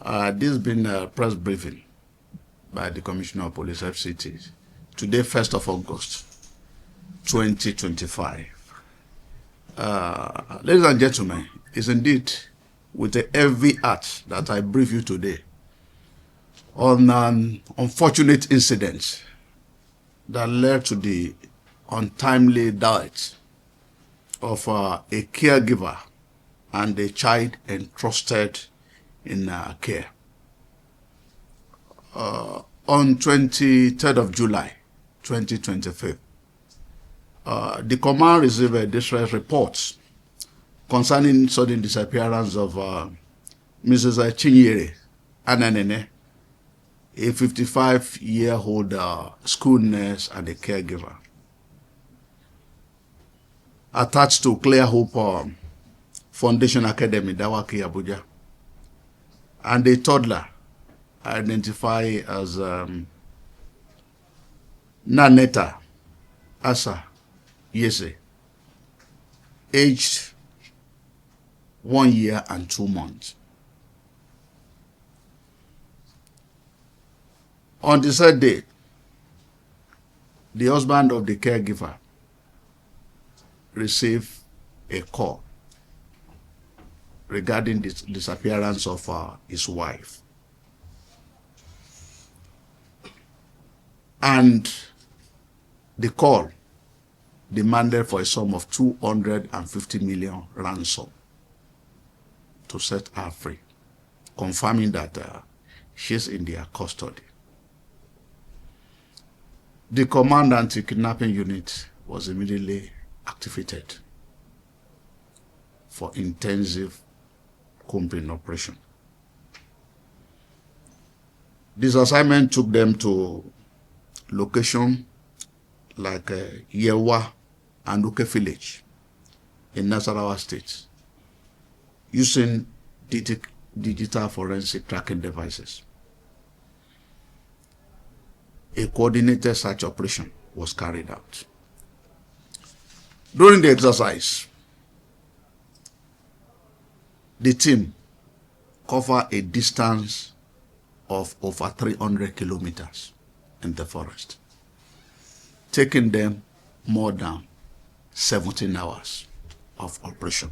This has been a press briefing by the Commissioner of Police, FCT, today, 1st of August, 2025. Ladies and gentlemen, it's indeed with a heavy heart that I brief you today on an unfortunate incident that led to the untimely death of a caregiver and a child entrusted in care. On 23rd of July, 2025, the command received a distress report concerning sudden disappearance of Mrs. Chinyere Ananene, a 55-year-old school nurse and a caregiver, attached to Clear Hope Foundation Academy, Dawaki, Abuja, and a toddler identified as Naneta Asa Yese, aged 1 year and 2 months. On the third day, the husband of the caregiver received a call regarding the disappearance of his wife. And the call demanded for a sum of 250 million ransom to set her free, confirming that she's in their custody. The command anti-kidnapping unit was immediately activated for intensive combing operation. This assignment took them to location like Yewa and Uke village in Nasarawa State, using digital forensic tracking devices. A coordinated search operation was carried out. During the exercise, the team covered a distance of over 300 kilometers in the forest, taking them more than 17 hours of operation.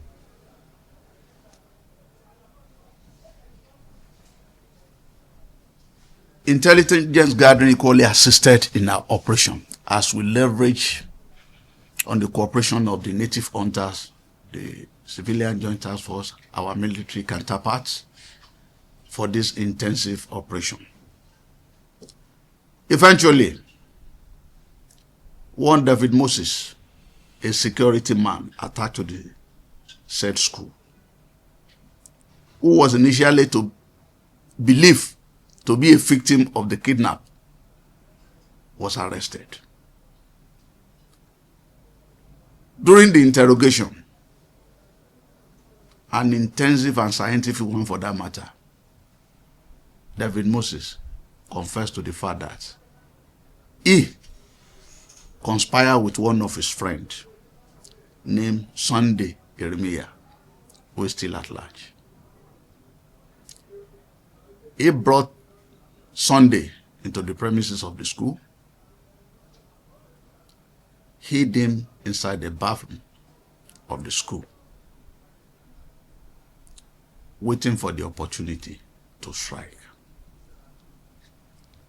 Intelligence gathering equally assisted in our operation as we leverage on the cooperation of the native hunters, the civilian joint task force, our military counterparts for this intensive operation. Eventually, one David Moses, a security man attached to the said school, who was initially believed to be a victim of the kidnap, was arrested. During the interrogation, an intensive and scientific one for that matter, David Moses confessed to the fact that he conspired with one of his friends named Sunday Irimiya, who is still at large. He brought Sunday into the premises of the school, hid him inside the bathroom of the school, waiting for the opportunity to strike.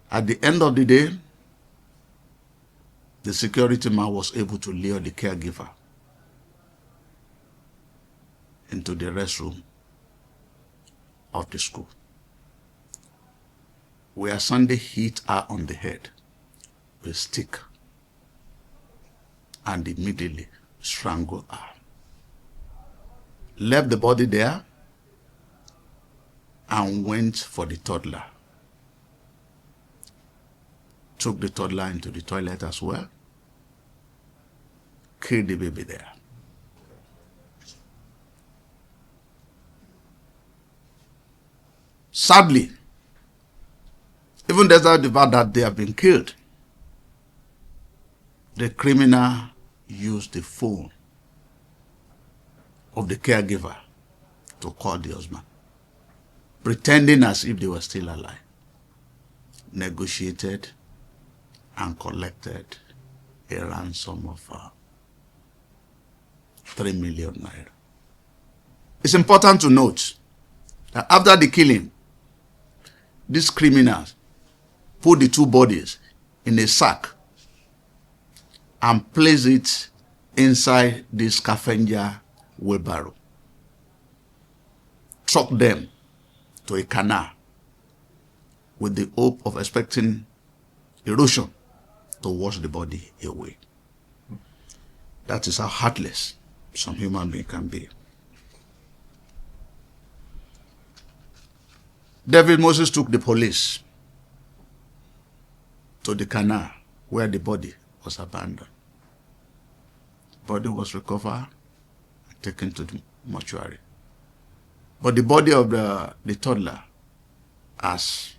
At the end of the day, the security man was able to lure the caregiver into the restroom of the school, where Sunday hit her on the head with a stick and immediately strangled her. Left the body there and went for the toddler. Took the toddler into the toilet as well, killed the baby there. Sadly, even despite the fact that they have been killed, the criminal used the phone of the caregiver to call the husband, pretending as if they were still alive, negotiated and collected a ransom of 3 million naira. It's important to note that after the killing, these criminals put the two bodies in a sack and place it inside the scavenger wheelbarrow, truck them to a canal with the hope of expecting erosion to wash the body away. That is how heartless some human being can be. David Moses took the police to the canal where the body was abandoned. The body was recovered and taken to the mortuary. But the body of the toddler has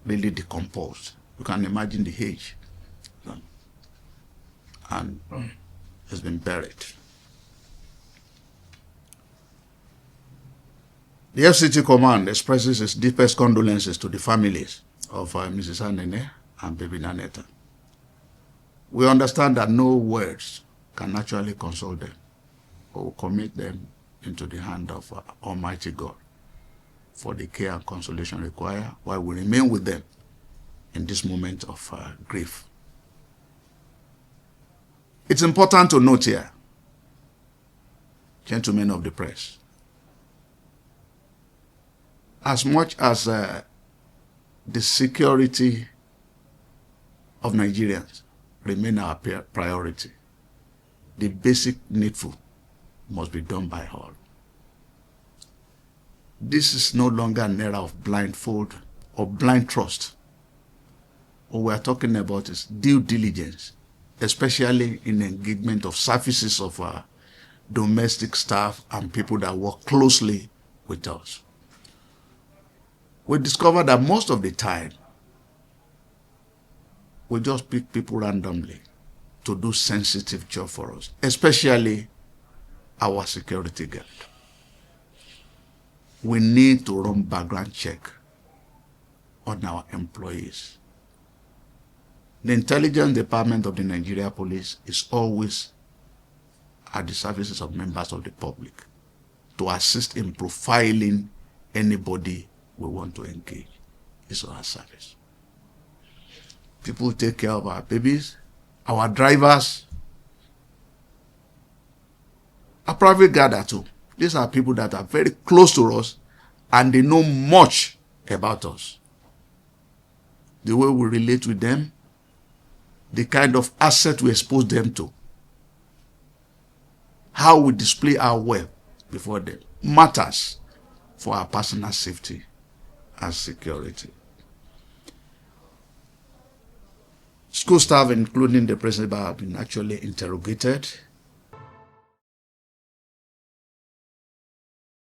really decomposed. You can imagine the age. And has been buried. The FCT command expresses its deepest condolences to the families of Mrs. Anene and baby Naneta. We understand that no words can actually console them, but will commit them into the hand of Almighty God for the care and consolation required, while we remain with them in this moment of grief. It's important to note here, gentlemen of the press, as much as the security of Nigerians remain our priority, the basic needful must be done by all. This is no longer an era of blindfold or blind trust. What we are talking about is due diligence, especially in engagement of services of domestic staff and people that work closely with us. We discovered that most of the time, we just pick people randomly to do sensitive job for us, especially our security guard. We need to run background check on our employees. The intelligence department of the Nigeria Police is always at the services of members of the public to assist in profiling anybody we want to engage. It's our service. People take care of our babies, our drivers, a private guard too. These are people that are very close to us and they know much about us. The way we relate with them, the kind of asset we expose them to, how we display our wealth before them, matters for our personal safety and security. School staff, including the principal, have been actually interrogated